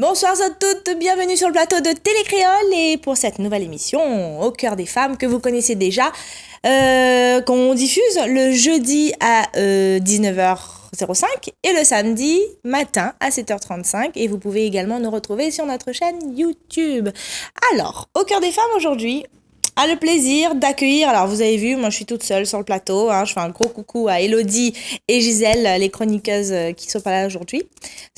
Bonsoir à toutes, bienvenue sur le plateau de Télécréole et pour cette nouvelle émission Au cœur des femmes que vous connaissez déjà, qu'on diffuse le jeudi à 19h05 et le samedi matin à 7h35 et vous pouvez également nous retrouver sur notre chaîne YouTube. Alors, Au cœur des femmes aujourd'hui a le plaisir d'accueillir, alors vous avez vu, moi je suis toute seule sur le plateau, je fais un gros coucou à Elodie et Gisèle, les chroniqueuses qui sont pas là aujourd'hui,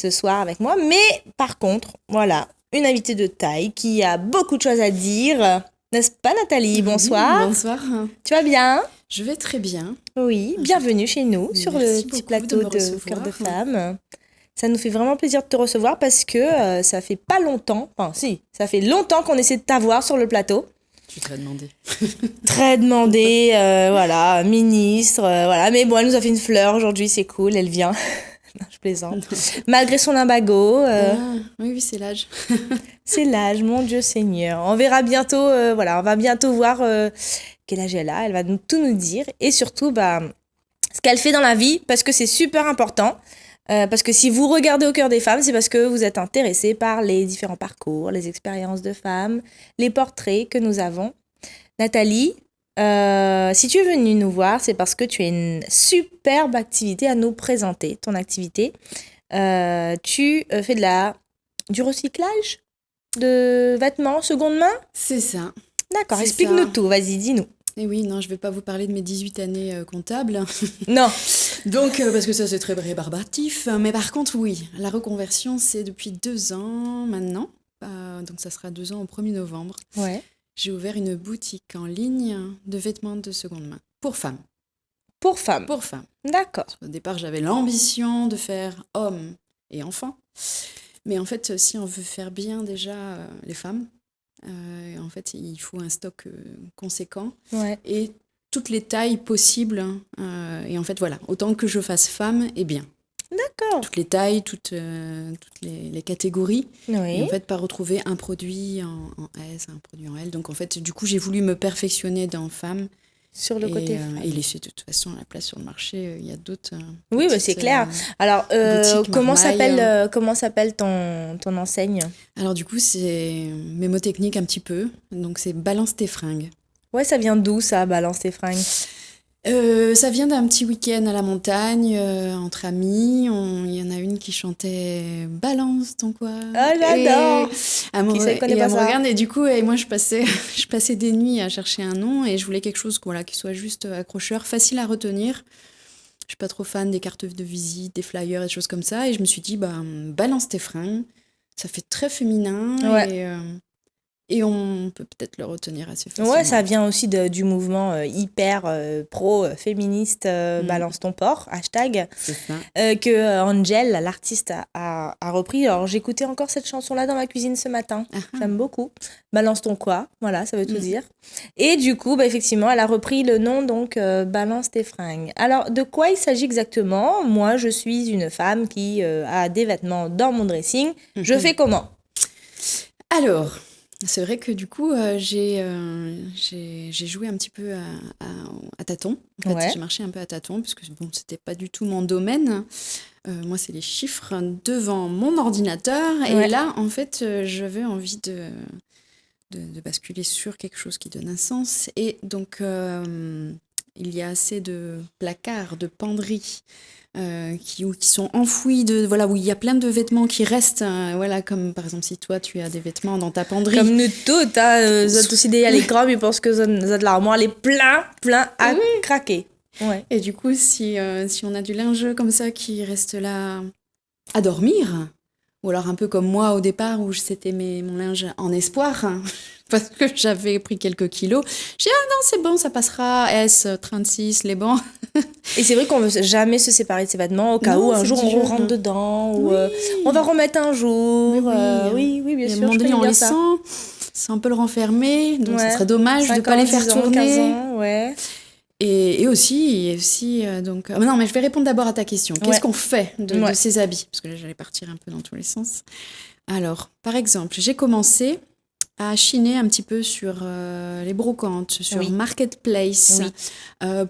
ce soir avec moi, mais par contre, voilà, une invitée de taille qui a beaucoup de choses à dire, n'est-ce pas Nathalie? Bonsoir. Bonsoir. Tu vas bien? Je vais très bien. Oui, bienvenue chez nous sur le petit plateau de Cœur de Femme. Ça nous fait vraiment plaisir de te recevoir parce que ça fait pas longtemps, ça fait longtemps qu'on essaie de t'avoir sur le plateau. Je suis très demandée. Très demandée, voilà, ministre, voilà. Mais bon, elle nous a fait une fleur aujourd'hui, c'est cool, elle vient. Non, je plaisante. Non. Malgré son lumbago. Oui, c'est l'âge. C'est l'âge, mon Dieu Seigneur. On verra bientôt, on va bientôt voir quel âge elle a. Elle va tout nous dire. Et surtout, ce qu'elle fait dans la vie, parce que c'est super important. Parce que si vous regardez Au cœur des femmes, c'est parce que vous êtes intéressé par les différents parcours, les expériences de femmes, les portraits que nous avons. Nathalie, si tu es venue nous voir, c'est parce que tu as une superbe activité à nous présenter, ton activité. Tu fais du recyclage de vêtements seconde main? C'est ça. D'accord, explique-nous tout, vas-y, dis-nous. Et oui, non, je ne vais pas vous parler de mes 18 années comptables. Non. Donc, parce que ça, c'est très rébarbatif. Mais par contre, oui, la reconversion, c'est depuis 2 ans maintenant. Donc, ça sera 2 ans au 1er novembre. Ouais. J'ai ouvert une boutique en ligne de vêtements de seconde main. Pour femmes. Pour femmes. Pour femmes. D'accord. Au départ, j'avais l'ambition de faire hommes et enfants. Mais en fait, si on veut faire bien déjà les femmes, en fait, il faut un stock conséquent. Ouais. Et toutes les tailles possibles. Et en fait, voilà, autant que je fasse femme et bien. D'accord. Toutes les tailles, toutes les catégories. Oui. Et en fait, pas retrouver un produit en S, un produit en L. Donc en fait, du coup, j'ai voulu me perfectionner dans femme. Sur le côté femme. Et laisser de toute façon la place sur le marché. Il y a d'autres. Oui, c'est clair. Alors, comment s'appelle ton enseigne? Alors du coup, c'est mémotechnique un petit peu. Donc c'est Balance tes fringues. Ouais, ça vient d'où ça, Balance tes fringues? Ça vient d'un petit week-end à la montagne, entre amis. Il y en a une qui chantait « Balance ton quoi ». Ah, j'adore. Elle me regarde et du coup, moi, je passais des nuits à chercher un nom et je voulais quelque chose qui soit juste accrocheur, facile à retenir. Je suis pas trop fan des cartes de visite, des flyers et des choses comme ça. Et je me suis dit, balance tes fringues. Ça fait très féminin. Ouais. Et on peut peut-être le retenir assez facilement. Ouais, ça vient aussi du mouvement hyper pro-féministe Balance ton port, hashtag. C'est ça. Que Angel, l'artiste, a repris. Alors, j'écoutais encore cette chanson-là dans ma cuisine ce matin. J'aime beaucoup. Balance ton quoi, voilà, ça veut tout dire. Et du coup, effectivement, elle a repris le nom, donc Balance tes fringues. Alors, de quoi il s'agit exactement? Moi, je suis une femme qui a des vêtements dans mon dressing. Je fais comment? Alors... C'est vrai que du coup, j'ai joué un petit peu à tâtons. En fait, j'ai marché un peu à tâtons, parce que c'était pas du tout mon domaine. Moi, c'est les chiffres devant mon ordinateur. Ouais. Et là, en fait, j'avais envie de basculer sur quelque chose qui donne un sens. Et donc, il y a assez de placards, de penderies, qui sont enfouis où il y a plein de vêtements qui restent, comme par exemple si toi tu as des vêtements dans ta penderie. Comme nous toutes, vous êtes aussi derrière l'écran, mais je pense que vous êtes l'armoire, elle est plein à craquer. Ouais. Et du coup, si on a du linge comme ça qui reste là à dormir, ou alors un peu comme moi au départ où c'était mon linge en espoir, parce que j'avais pris quelques kilos. J'ai dit, non, c'est bon, ça passera, S36, les bons. Et c'est vrai qu'on ne veut jamais se séparer de ses vêtements au cas où un jour on rentre dedans, ou on va remettre un jour. Oui, bien sûr. À un moment donné, on les sent, c'est un peu le renfermer, donc ça serait dommage de ne pas les faire tourner. 15 ans, ouais. Et aussi donc... non, mais je vais répondre d'abord à ta question. Qu'est-ce qu'on fait de ces habits? Parce que là, j'allais partir un peu dans tous les sens. Alors, par exemple, j'ai commencé à chiner un petit peu sur les brocantes, sur Marketplace,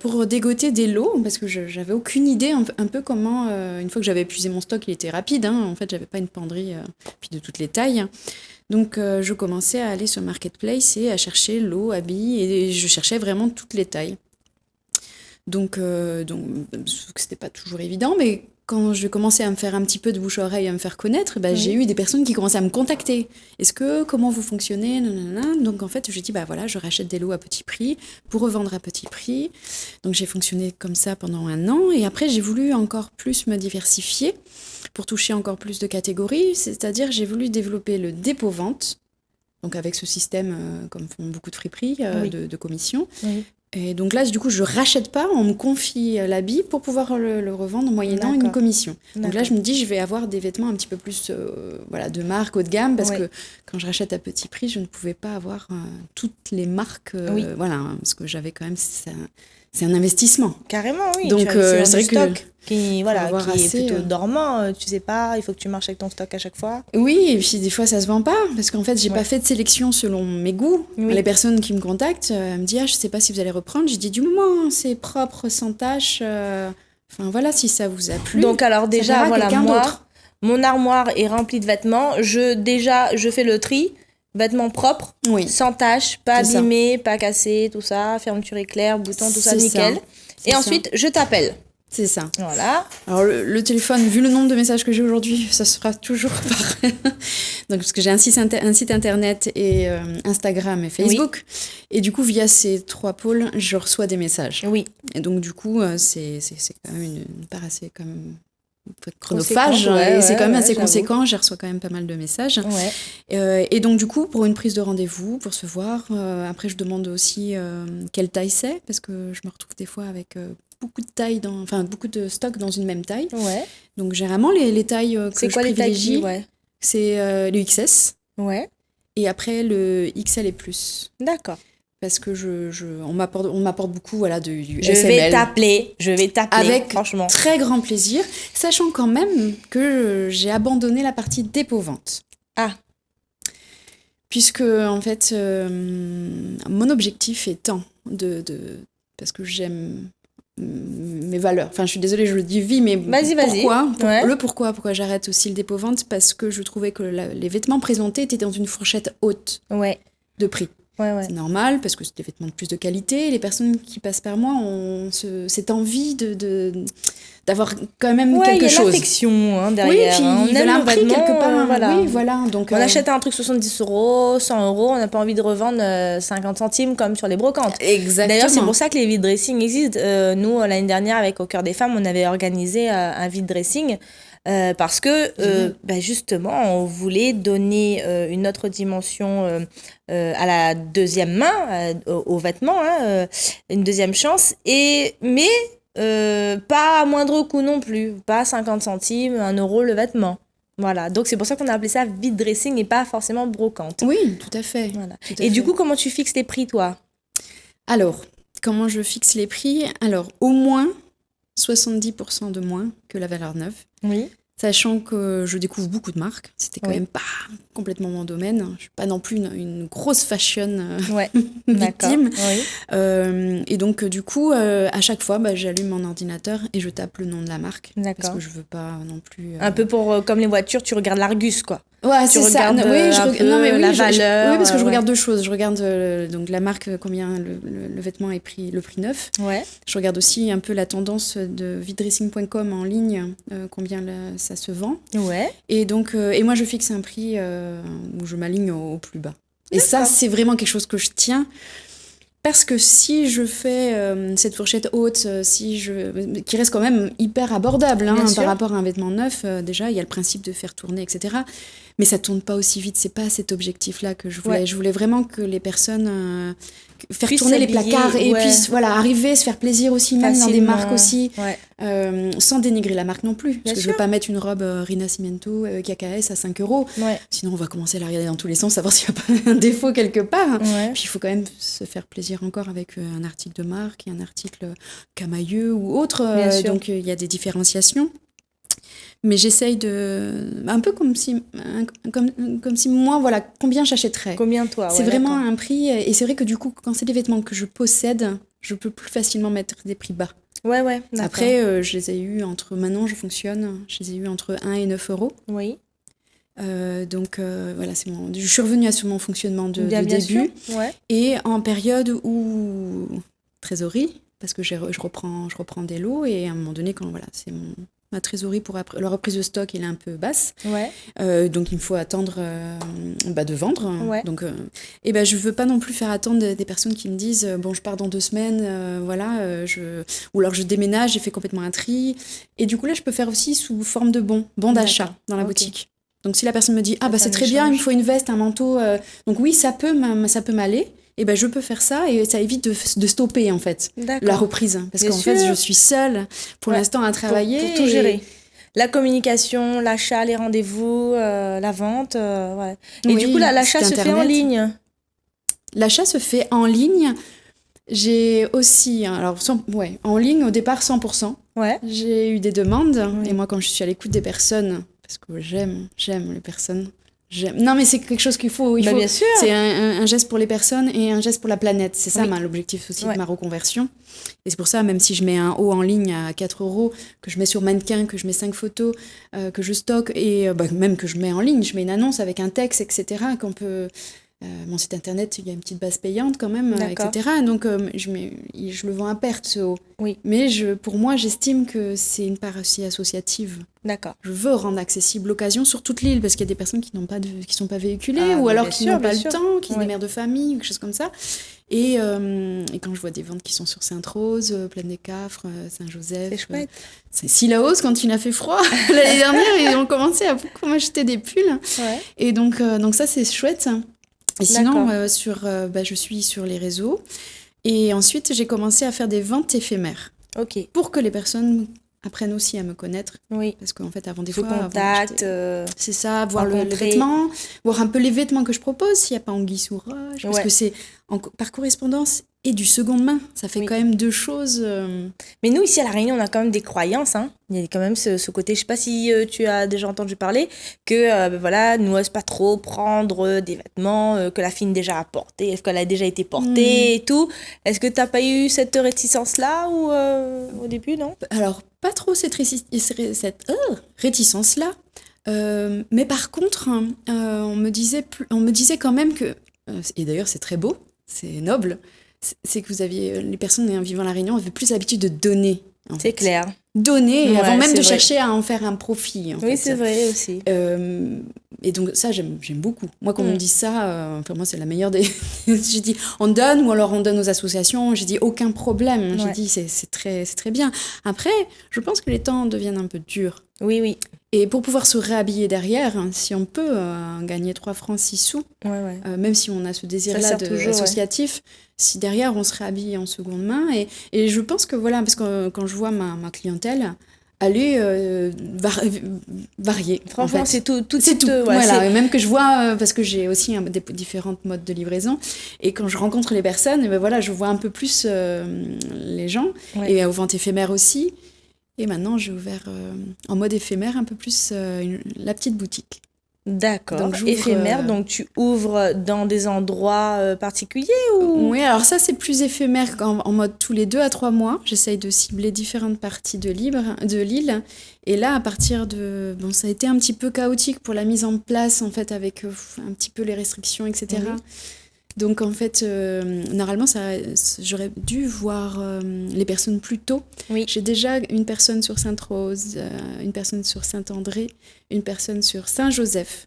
pour dégoter des lots, parce que j'avais aucune idée un peu comment, une fois que j'avais épuisé mon stock, il était rapide, hein, en fait j'avais pas une penderie puis de toutes les tailles. Donc je commençais à aller sur Marketplace et à chercher lots, habits, et je cherchais vraiment toutes les tailles. Donc c'était pas toujours évident, mais quand je commençais à me faire un petit peu de bouche-oreille, à me faire connaître, j'ai eu des personnes qui commençaient à me contacter. Comment vous fonctionnez? Nanana. Donc en fait, je dis, voilà, je rachète des lots à petit prix pour revendre à petit prix. Donc j'ai fonctionné comme ça pendant 1 an. Et après, j'ai voulu encore plus me diversifier pour toucher encore plus de catégories. C'est-à-dire, j'ai voulu développer le dépôt-vente. Donc avec ce système, comme font beaucoup de friperies, de commission. Oui. Et donc là, du coup, je rachète pas, on me confie l'habit pour pouvoir le revendre moyennant une commission. Donc là, je me dis, je vais avoir des vêtements un petit peu plus de marque, haut de gamme, parce que quand je rachète à petit prix, je ne pouvais pas avoir toutes les marques, parce que j'avais quand même... C'est un investissement. Carrément, oui. Donc, c'est vrai stock qui est plutôt dormant. Tu sais pas, il faut que tu marches avec ton stock à chaque fois. Oui, et puis des fois, ça se vend pas. Parce qu'en fait, j'ai pas fait de sélection selon mes goûts. Oui. Les personnes qui me contactent me disent, je sais pas si vous allez reprendre. J'ai dit, du moment, c'est propre, sans tache. Enfin, voilà, si ça vous a plu. Donc, alors déjà, moi, mon armoire est remplie de vêtements. Je fais le tri. Vêtements propres, sans taches, pas abîmés, pas cassés, tout ça, fermeture éclair, bouton, tout ça, nickel. Et ensuite, je t'appelle. C'est ça. Voilà. Alors, le téléphone, vu le nombre de messages que j'ai aujourd'hui, ça sera toujours pareil. Donc, parce que j'ai un site internet et Instagram et Facebook. Oui. Et du coup, via ces 3 pôles, je reçois des messages. Oui. Et donc, du coup, c'est quand même une part assez chronophage, c'est quand même assez conséquent. Je reçois quand même pas mal de messages. Et donc, du coup, pour une prise de rendez-vous, pour se voir, après, je demande aussi quelle taille c'est, parce que je me retrouve des fois avec beaucoup de tailles, beaucoup de stock dans une même taille. Ouais. Donc, généralement, les tailles que je privilégie, c'est le XS. Ouais. Et après, le XL et plus. D'accord. Parce que on m'apporte beaucoup du je SML. Je vais t'appeler, avec franchement. Très grand plaisir, sachant quand même que j'ai abandonné la partie dépôt-vente. Ah. Puisque, en fait, mon objectif étant parce que j'aime mes valeurs. Enfin, je suis désolée, je le dis mais vas-y. Pourquoi j'arrête aussi le dépôt-vente? Parce que je trouvais que les vêtements présentés étaient dans une fourchette haute de prix. C'est normal, parce que c'est des vêtements de plus de qualité. Les personnes qui passent par moi ont cette envie d'avoir quand même quelque chose. Il y a l'affection derrière. Oui, puis on aime un prix quelque part. Voilà. Oui, voilà. Donc, on achète un truc 70 €, 100 €, on n'a pas envie de revendre 50 centimes comme sur les brocantes. Exactement. D'ailleurs, c'est pour ça que les vide dressing existent. Nous, l'année dernière, avec Au Cœur des Femmes, on avait organisé un vide dressing. Parce que justement on voulait donner une autre dimension à la deuxième main, aux vêtements, une deuxième chance, mais pas à moindre coût non plus, pas 50 centimes, 1 € le vêtement. Voilà, donc c'est pour ça qu'on a appelé ça vide dressing et pas forcément brocante. Oui, tout à fait. Voilà. Et du coup, comment tu fixes les prix, toi? Alors, comment je fixe les prix? Alors, au moins 70% de moins que la valeur neuve. Oui. Sachant que je découvre beaucoup de marques. C'était quand même pas complètement mon domaine. Je ne suis pas non plus une grosse fashion victime. Oui. Et donc, du coup, à chaque fois, j'allume mon ordinateur et je tape le nom de la marque. Parce que je ne veux pas non plus... Un peu comme les voitures, tu regardes l'Argus, quoi. Ouais, c'est ça. La valeur. Oui, parce que je regarde 2 choses. Je regarde donc la marque, combien le vêtement est pris, le prix neuf. Ouais. Je regarde aussi un peu la tendance de videdressing.com en ligne, combien ça se vend. Ouais. Et donc, et moi, je fixe un prix où je m'aligne au plus bas. Et ça, c'est vraiment quelque chose que je tiens. Parce que si je fais cette fourchette haute, qui reste quand même hyper abordable par rapport à un vêtement neuf, déjà, il y a le principe de faire tourner, etc. Mais ça ne tourne pas aussi vite. Ce n'est pas cet objectif-là que je voulais. Ouais. Je voulais vraiment que les personnes faire tourner les placards et puissent arriver, se faire plaisir aussi, même dans des marques aussi, sans dénigrer la marque non plus. Parce que je ne veux pas mettre une robe Rinascimento KKS à 5 €. Ouais. Sinon, on va commencer à la regarder dans tous les sens, savoir s'il n'y a pas un défaut quelque part. Ouais. Puis, il faut quand même se faire plaisir encore avec un article de marque et un article Camailleux ou autre. Donc, il y a des différenciations. Mais j'essaye un peu comme si moi, voilà, combien j'achèterais. Combien toi, c'est vraiment un prix. Et c'est vrai que du coup, quand c'est des vêtements que je possède, je peux plus facilement mettre des prix bas. Ouais, d'accord. Après, je les ai eus maintenant, je les ai eus entre 1 et 9 euros. Oui. Donc voilà, je suis revenue sur mon fonctionnement de début. Sûr. Ouais. Et en période où trésorerie, parce que je reprends des lots, et à un moment donné, quand ma trésorerie pour la reprise de stock, elle est un peu basse. Ouais. Donc il me faut attendre de vendre. Ouais. Donc je veux pas non plus faire attendre des personnes qui me disent bon, je pars dans 2 semaines, ou alors je déménage, j'ai fait complètement un tri. Et du coup là, je peux faire aussi sous forme de bon d'achat dans la boutique. Donc si la personne me dit c'est très bien, il me faut une veste, un manteau, donc oui, ça peut m'aller. Et je peux faire ça, et ça évite de stopper en fait la reprise, parce qu'en fait je suis seule pour l'instant à travailler pour tout gérer. La communication, l'achat, les rendez-vous, la vente, ouais. Et du coup l'achat se fait en ligne. L'achat se fait en ligne. J'ai aussi en ligne au départ 100%. Ouais. J'ai eu des demandes, et moi quand je suis à l'écoute des personnes, parce que j'aime les personnes. Non, mais c'est quelque chose qu'il faut. Bien sûr. C'est un geste pour les personnes et un geste pour la planète. C'est ça l'objectif aussi de ma reconversion. Et c'est pour ça, même si je mets un haut en ligne à 4 euros, que je mets sur mannequin, que je mets 5 photos, que je stocke, et même que je mets en ligne, je mets une annonce avec un texte, etc., qu'on peut... mon site internet, il y a une petite base payante quand même, etc. Donc je le vends à perte, ce haut. Oui. Mais pour moi, j'estime que c'est une part aussi associative. D'accord. Je veux rendre accessible l'occasion sur toute l'île, parce qu'il y a des personnes qui sont pas véhiculées, ou alors qui n'ont pas le temps, qui sont des mères de famille, ou quelque chose comme ça. Et quand je vois des ventes qui sont sur Sainte-Rose, Plaine des Cafres, Saint-Joseph... C'est chouette. Sillaos, quand il a fait froid, l'année dernière, ils ont commencé à beaucoup m'acheter des pulls. Ouais. Et donc ça, c'est chouette. Et sinon, je suis sur les réseaux. Et ensuite, j'ai commencé à faire des ventes éphémères. Ok. Pour que les personnes apprennent aussi à me connaître. Oui. Parce qu'en fait, avant des fois... contact, c'est ça, voir le vêtement, voir un peu les vêtements que je propose, s'il n'y a pas anguille sous roche. Parce que c'est par correspondance et du seconde main. Ça fait quand même 2 choses. Mais nous, ici à La Réunion, on a quand même des croyances. Hein. Il y a quand même ce côté, je sais pas si tu as déjà entendu parler, que nous, n'ose pas trop prendre des vêtements que la fille déjà a portés, est-ce qu'elle a déjà été portée et tout. Est-ce que tu n'as pas eu cette réticence-là au début, non ? Alors, pas trop cette réticence-là. Mais par contre, on me disait quand même que, et d'ailleurs c'est très beau, c'est noble, c'est que les personnes vivant à La Réunion avaient plus l'habitude de donner. C'est clair. Donner, avant même de chercher à en faire un profit. Oui, c'est vrai aussi. Et donc ça, j'aime beaucoup. Moi, quand on me dit ça, pour moi, c'est la meilleure des... J'ai dit, on donne, ou alors on donne aux associations. J'ai dit, aucun problème. J'ai dit, c'est très bien. Après, je pense que les temps deviennent un peu durs. Oui. Et pour pouvoir se réhabiller derrière, si on peut gagner 3 francs 6 sous, même si on a ce désir-là associatif, si derrière on se réhabille en seconde main, et je pense que voilà, parce que quand je vois ma clientèle, elle est variée. Franchement, en fait. c'est tout. Voilà, et même que je vois, parce que j'ai aussi des différentes modes de livraison, et quand je rencontre les personnes, je vois un peu plus les gens, et aux ventes éphémères aussi. Et maintenant, j'ai ouvert en mode éphémère un peu plus la petite boutique. D'accord. Donc, éphémère, donc tu ouvres dans des endroits particuliers ou... Oui, alors ça, c'est plus éphémère en mode tous les 2 à 3 mois. J'essaye de cibler différentes parties de l'île. Et là, à partir de... Bon, ça a été un petit peu chaotique pour la mise en place, en fait, avec un petit peu les restrictions, etc. Oui. Donc, en fait, normalement, j'aurais dû voir les personnes plus tôt. Oui. J'ai déjà une personne sur Sainte-Rose, une personne sur Saint-André, une personne sur Saint-Joseph,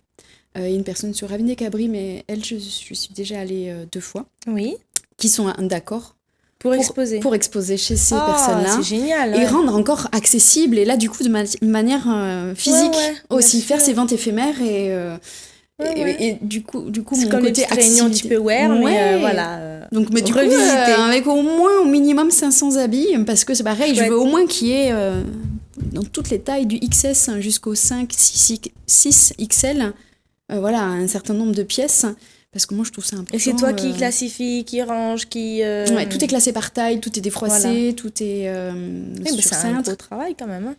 une personne sur Ravine-des-Cabris, mais elle, je suis déjà allée 2 fois. Oui. Qui sont d'accord pour exposer. Pour exposer chez ces personnes-là. C'est génial. Et rendre encore accessible, et là, du coup, de manière physique aussi. Faire ces ventes éphémères et du coup c'est mon comme côté réunion Tupperware, mais voilà. Donc, mais du coup, avec au minimum 500 habits, parce que c'est pareil, je veux au moins qu'il y ait dans toutes les tailles, du XS jusqu'au 5, 6 XL, un certain nombre de pièces. Parce que moi, je trouve ça important. Et c'est toi qui classifie, qui range, qui... tout est classé par taille, tout est défroissé, tout est c'est un gros travail quand même. Hein.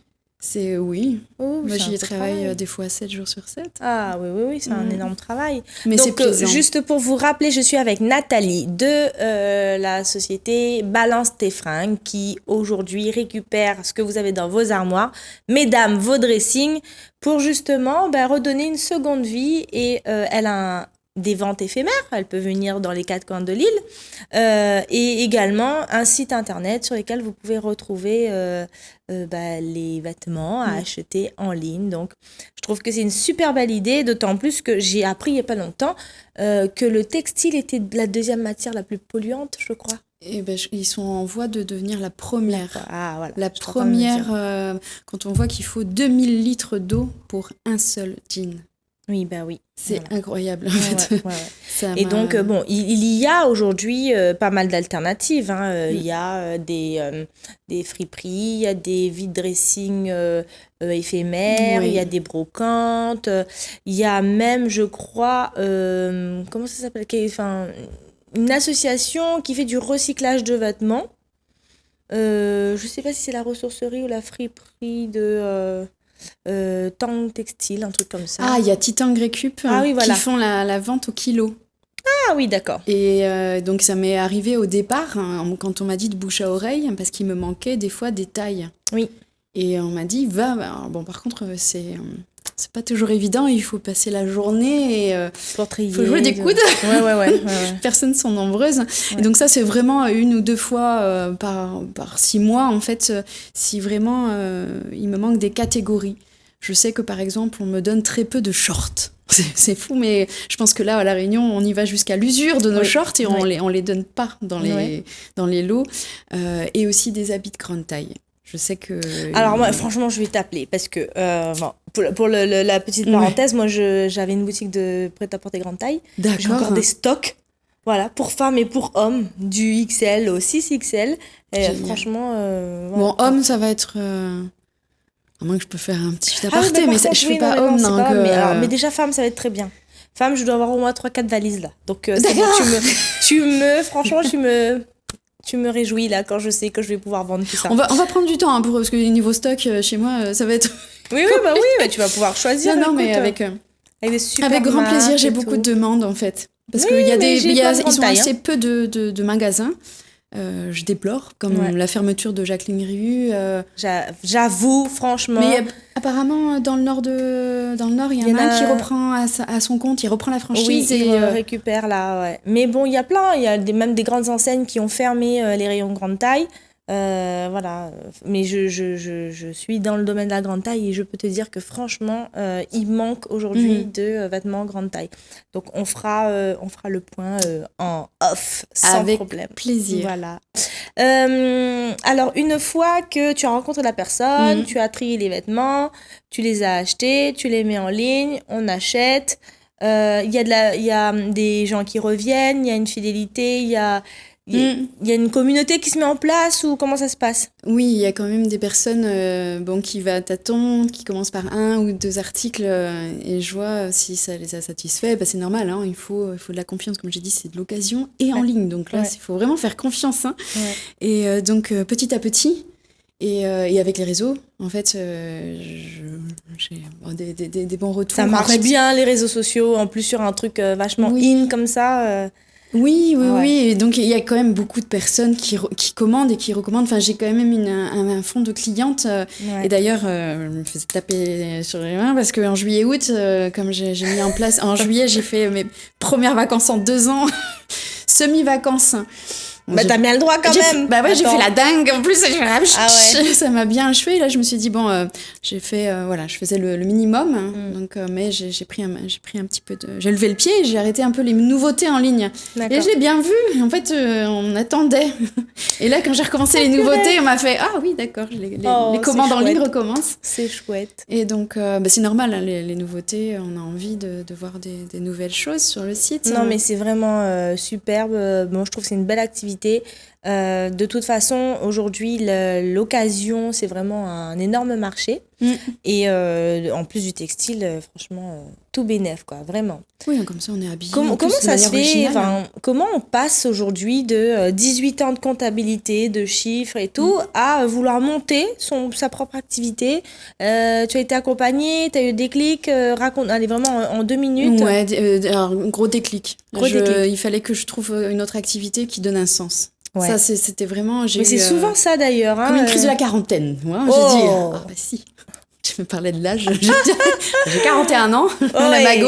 Oui. Oh, Moi, c'est un j'y beau travaille travail. des fois 7 jours sur 7. Ah oui, c'est un énorme travail. Mais c'est Donc, plaisant. juste pour vous rappeler, je suis avec Nathalie de la société Balance tes fringues qui aujourd'hui récupère ce que vous avez dans vos armoires, mesdames, vos dressings, pour justement redonner une seconde vie. Et elle a des ventes éphémères, elle peut venir dans les 4 coins de l'île, et également un site internet sur lequel vous pouvez retrouver les vêtements à acheter en ligne. Donc, je trouve que c'est une super belle idée, d'autant plus que j'ai appris il n'y a pas longtemps que le textile était la deuxième matière la plus polluante, je crois. Et ils sont en voie de devenir la première. Ah, voilà. La première, quand on voit qu'il faut 2000 litres d'eau pour un seul jean. Oui. C'est incroyable, en fait. Ouais. Et donc, il y a aujourd'hui pas mal d'alternatives. Il y a des friperies, il y a des vide-dressing éphémères, il y a des brocantes, il y a même, je crois, comment ça s'appelle, une association qui fait du recyclage de vêtements. Je ne sais pas si c'est la ressourcerie ou la friperie de... Tang Textile, un truc comme ça. Ah, il y a Titan Récup qui font la vente au kilo. Ah oui, d'accord. Et donc ça m'est arrivé au départ, quand on m'a dit de bouche à oreille, parce qu'il me manquait des fois des tailles. Oui. Et on m'a dit, par contre, c'est pas toujours évident, il faut passer la journée et il faut jouer des coudes. Ouais. Personnes sont nombreuses. Ouais. Et donc ça, c'est vraiment 1 ou 2 fois par 6 mois, en fait, si vraiment il me manque des catégories. Je sais que, par exemple, on me donne très peu de shorts. C'est fou, mais je pense que là, à La Réunion, on y va jusqu'à l'usure de nos shorts et on les donne pas dans les lots. Et aussi des habits de grande taille. Je sais que... Alors moi, franchement, je vais t'appeler parce que, pour la petite parenthèse, moi, j'avais une boutique de prêt-à-porter grande taille. D'accord. J'ai encore des stocks, voilà, pour femmes et pour hommes, du XL au 6XL. Et franchement... Bon, homme, ça va être... À moins que je peux faire un petit aparté, mais je fais pas homme. Mais déjà, femme, ça va être très bien. Femme, je dois avoir au moins 3-4 valises, là. Donc, franchement, tu me réjouis là quand je sais que je vais pouvoir vendre tout ça. On va prendre du temps parce que niveau stock chez moi ça va être. Oui, tu vas pouvoir choisir. Non, mais avec des super avec grand plaisir. J'ai beaucoup de demandes en fait parce qu'il y a ils ont assez peu de magasins. Je déplore comme la fermeture de Jacqueline Rieu. J'avoue franchement. Mais apparemment dans le nord il y en a un qui reprend à son compte, il reprend la franchise et il récupère là. Ouais. Mais bon, il y a plein, il y a même des grandes enseignes qui ont fermé les rayons grande taille. Voilà, mais je suis dans le domaine de la grande taille et je peux te dire que franchement il manque aujourd'hui de vêtements grande taille, donc on fera le point en off sans problème. Avec plaisir. Voilà. Alors une fois que tu as rencontré la personne, tu as trié les vêtements, tu les as achetés, tu les mets en ligne, on achète, il y a des gens qui reviennent, il y a une fidélité, il y a une communauté qui se met en place ou comment ça se passe? Oui, il y a quand même des personnes qui va à tâtons, qui commencent par 1 ou 2 articles et je vois si ça les a satisfaits. C'est normal, hein, il faut de la confiance, comme j'ai dit, c'est de l'occasion et en ligne. Donc là, il faut vraiment faire confiance. Hein. Ouais. Et donc petit à petit, et avec les réseaux, en fait, j'ai des bons retours. Ça marche bien, les réseaux sociaux, en plus sur un truc vachement in comme ça. Oui. Et donc, il y a quand même beaucoup de personnes qui commandent et qui recommandent. Enfin, j'ai quand même un fonds de clientes. Et d'ailleurs, je me faisais taper sur les mains parce qu'en juillet-août, comme j'ai mis en place... En juillet, j'ai fait mes premières vacances en 2 ans. Semi-vacances. T'as bien le droit quand même. J'ai fait la dingue. En plus, ça m'a bien achevé. Là, je me suis dit, j'ai fait, je faisais le minimum. Donc, mais j'ai pris un petit peu de... J'ai levé le pied et j'ai arrêté un peu les nouveautés en ligne. D'accord. Et je l'ai bien vu. En fait, on attendait. Et là, quand j'ai recommencé les nouveautés, on m'a fait, ah oui, d'accord, les commandes en ligne recommencent. C'est chouette. Et donc, c'est normal, hein, les nouveautés, on a envie de voir des nouvelles choses sur le site. Non, mais c'est vraiment superbe. Bon, je trouve que c'est une belle activité. De toute façon, aujourd'hui, l'occasion, c'est vraiment un énorme marché. Et en plus du textile, franchement, tout bénef, quoi, vraiment. Oui, comme ça, on est habillé. Comment ça se fait, comment on passe aujourd'hui de 18 ans de comptabilité, de chiffres et tout, à vouloir monter sa propre activité? Tu as été accompagnée, tu as eu des déclics, raconte, allez, vraiment en 2 minutes. Ouais, alors, gros déclic. Il fallait que je trouve une autre activité qui donne un sens. Ouais. Ça, c'était vraiment... Mais c'est souvent ça, d'ailleurs. Comme une crise de la quarantaine. Moi, j'ai dit, ah bah si, je me parlais de l'âge. J'ai 41 ans, la mago.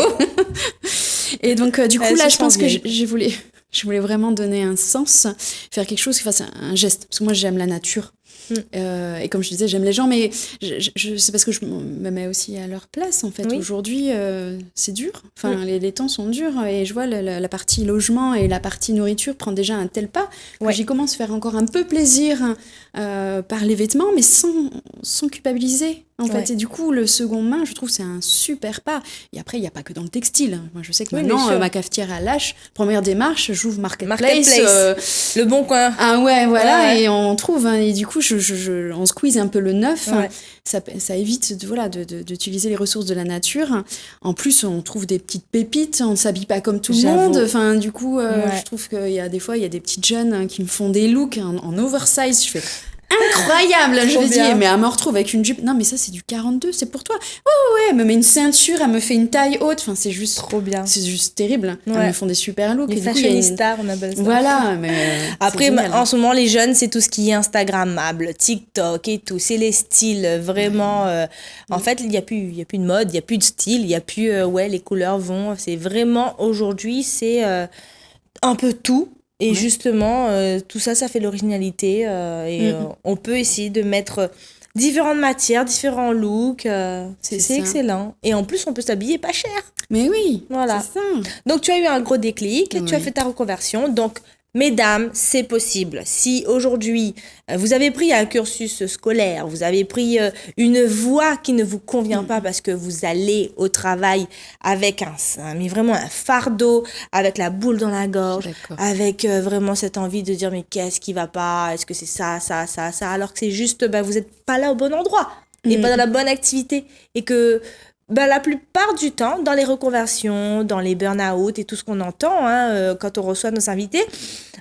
Et donc, du coup, là, je pense que je voulais vraiment donner un sens, faire quelque chose qui fasse un geste. Parce que moi, j'aime la nature. Et comme je disais, j'aime les gens, mais c'est parce que je me mets aussi à leur place, en fait. Oui. Aujourd'hui, c'est dur. Enfin, les temps sont durs. Et je vois la partie logement et la partie nourriture prend déjà un tel pas que j'y commence à faire encore un peu plaisir par les vêtements, mais sans culpabiliser, en fait. Et du coup, le second main, je trouve, c'est un super pas. Et après, il n'y a pas que dans le textile. Moi, je sais que maintenant, ma cafetière à Lâche, première démarche, j'ouvre Marketplace. Le bon coin. Ah ouais, voilà. Ouais. Et on trouve. Et du coup, on squeeze un peu le neuf. Ouais. Ça évite d'utiliser les ressources de la nature. En plus, on trouve des petites pépites. On ne s'habille pas comme tout le monde. Enfin, du coup, je trouve qu'il y a des fois, il y a des petites jeunes qui me font des looks en oversize. Je fais... incroyable, je me dis, mais elle me retrouve avec une jupe, non mais ça c'est du 42, c'est pour toi, ouais, elle me met une ceinture, elle me fait une taille haute, enfin c'est juste trop bien, c'est juste terrible, elles me font des super looks, les fashionistas, on appelle ça, voilà, mais après en ce moment les jeunes c'est tout ce qui est instagrammable, TikTok et tout, c'est les styles vraiment, en fait il y a plus de mode, il y a plus de style, il y a plus les couleurs vont, c'est vraiment aujourd'hui c'est un peu tout. Et justement, tout ça, ça fait l'originalité. On peut essayer de mettre différentes matières, différents looks. C'est excellent. Et en plus, on peut s'habiller pas cher. Mais oui, voilà. C'est ça. Donc, tu as eu un gros déclic. Tu as fait ta reconversion. Donc, mesdames, c'est possible. Si aujourd'hui, vous avez pris un cursus scolaire, vous avez pris une voie qui ne vous convient pas parce que vous allez au travail avec mais vraiment un fardeau, avec la boule dans la gorge, avec vraiment cette envie de dire mais qu'est-ce qui va pas, est-ce que c'est ça, alors que c'est juste, vous n'êtes pas là au bon endroit et pas dans la bonne activité et que... la plupart du temps, dans les reconversions, dans les burn-out et tout ce qu'on entend quand on reçoit nos invités,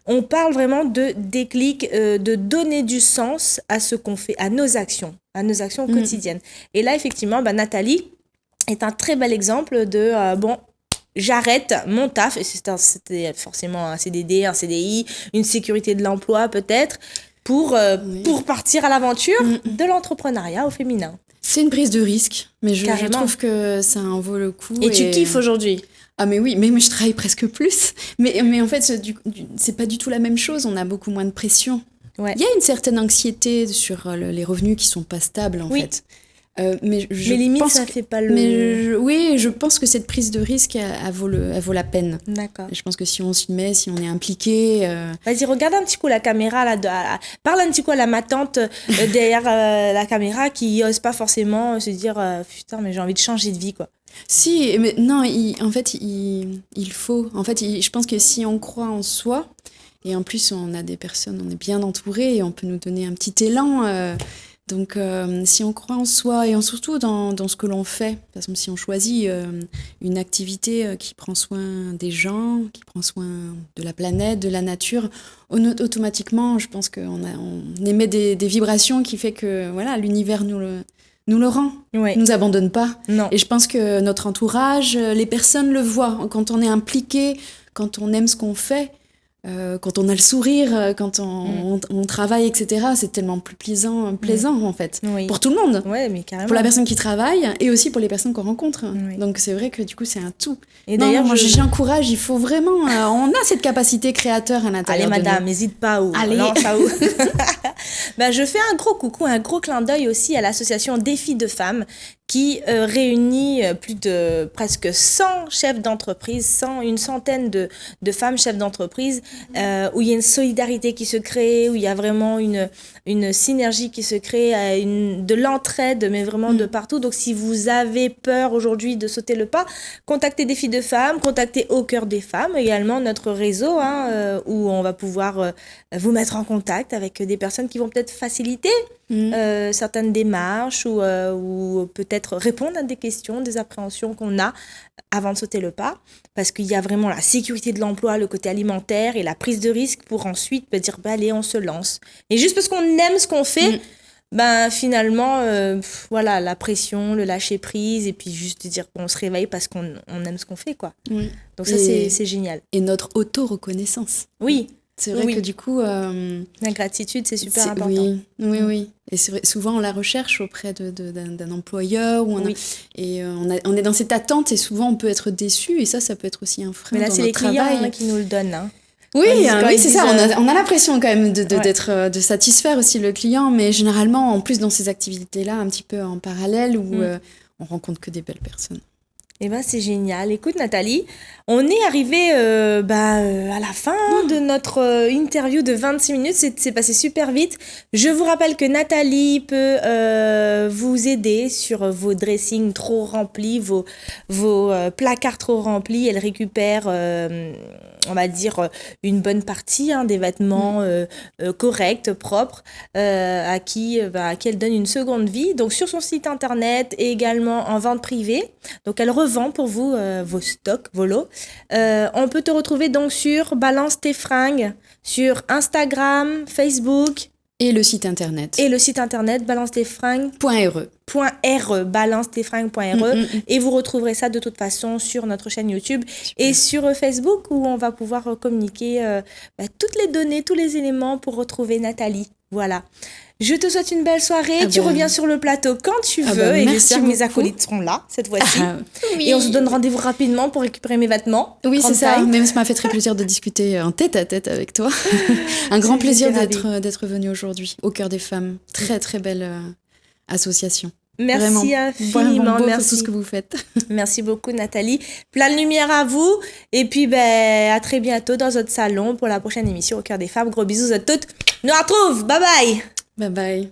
on parle vraiment de déclic, de donner du sens à ce qu'on fait, à nos actions quotidiennes. Et là, effectivement, Nathalie est un très bel exemple de j'arrête mon taf, et c'était forcément un CDD, un CDI, une sécurité de l'emploi peut-être, pour partir à l'aventure de l'entrepreneuriat au féminin. C'est une prise de risque, mais je trouve que ça en vaut le coup. Et tu kiffes aujourd'hui? Ah mais oui, mais je travaille presque plus. Mais en fait, c'est pas du tout la même chose, on a beaucoup moins de pression. Ouais. Il y a une certaine anxiété sur les revenus qui sont pas stables, en fait. Mais limite, ça fait pas le... je pense que cette prise de risque, elle vaut la peine. D'accord. Et je pense que si on s'y met, si on est impliqué... Vas-y, regarde un petit coup la caméra, parle un petit coup à la matante derrière la caméra qui n'ose pas forcément se dire putain, mais j'ai envie de changer de vie, quoi. Si, mais non, en fait, il faut... En fait, je pense que si on croit en soi, et en plus, on a des personnes, on est bien entourés, et on peut nous donner un petit élan... Donc, si on croit en soi et surtout dans ce que l'on fait, par exemple, si on choisit une activité qui prend soin des gens, qui prend soin de la planète, de la nature, automatiquement, je pense qu'on émet des vibrations qui fait que voilà, l'univers nous le rend, nous abandonne pas. Non. Et je pense que notre entourage, les personnes le voient. Quand on est impliqué, quand on aime ce qu'on fait, quand on a le sourire, quand on travaille, etc., c'est tellement plus plaisant en fait, pour tout le monde, mais carrément. Pour la personne qui travaille et aussi pour les personnes qu'on rencontre. Donc c'est vrai que du coup c'est un tout. Et d'ailleurs, moi j'encourage, il faut vraiment, on a cette capacité créateur à l'intérieur. Allez madame, n'hésite pas où. Allez. Non, ça où. Je fais un gros coucou, un gros clin d'œil aussi à l'association Défis de femmes qui réunit plus de presque 100 chefs d'entreprise, une centaine de femmes chefs d'entreprise, où il y a une solidarité qui se crée, où il y a vraiment une synergie qui se crée, de l'entraide, mais vraiment de partout. Donc si vous avez peur aujourd'hui de sauter le pas, contactez Défis de femmes, contactez Au Cœur des femmes, également notre réseau, où on va pouvoir vous mettre en contact avec des personnes qui vont peut-être faciliter certaines démarches ou peut-être répondre à des questions, des appréhensions qu'on a avant de sauter le pas, parce qu'il y a vraiment la sécurité de l'emploi, le côté alimentaire et la prise de risque pour ensuite dire allez, on se lance. Et juste parce qu'on aime ce qu'on fait, finalement, voilà, la pression, le lâcher prise, et puis juste dire on se réveille parce qu'on aime ce qu'on fait, quoi. Oui. Donc ça, c'est génial. Et notre auto-reconnaissance. Oui. C'est vrai que du coup... la gratitude, c'est super important. Oui. Et c'est vrai, souvent, on la recherche auprès d'un employeur. Et on est dans cette attente et souvent, on peut être déçu. Et ça peut être aussi un frein. Mais là, c'est les clients qui nous le donnent. Oui, c'est ça. On a l'impression quand même de satisfaire aussi le client. Mais généralement, en plus, dans ces activités-là, un petit peu en parallèle, où on rencontre que des belles personnes. C'est génial. Écoute, Nathalie, on est arrivé à la fin de notre interview de 26 minutes. C'est passé super vite. Je vous rappelle que Nathalie peut vous aider sur vos dressings trop remplis, vos placards trop remplis. Elle récupère, on va dire, une bonne partie des vêtements corrects, propres, à qui elle donne une seconde vie. Donc, sur son site internet et également en vente privée. Donc, elle revend pour vous vos stocks, vos lots. On peut te retrouver donc sur Balance tes fringues, sur Instagram, Facebook. Et le site internet. balanceTesFringues.re. balanceTesFringues.re. Et vous retrouverez ça de toute façon sur notre chaîne YouTube. Super. Et sur Facebook, où on va pouvoir communiquer toutes les données, tous les éléments pour retrouver Nathalie. Voilà. Je te souhaite une belle soirée. Tu reviens sur le plateau quand tu veux. Et j'espère que mes acolytes seront là cette fois-ci. Oui. Et on se donne rendez-vous rapidement pour récupérer mes vêtements. Oui, c'est ça. Même ça m'a fait très plaisir de discuter en tête-à-tête avec toi. Un grand plaisir d'être venue aujourd'hui au Cœur des femmes. Très, très belle association. Merci infiniment. Merci pour tout ce que vous faites. Merci beaucoup, Nathalie. Plein de lumière à vous. Et puis, à très bientôt dans notre salon pour la prochaine émission au Cœur des femmes. Gros bisous à toutes. Nous retrouve. Bye bye. Bye bye.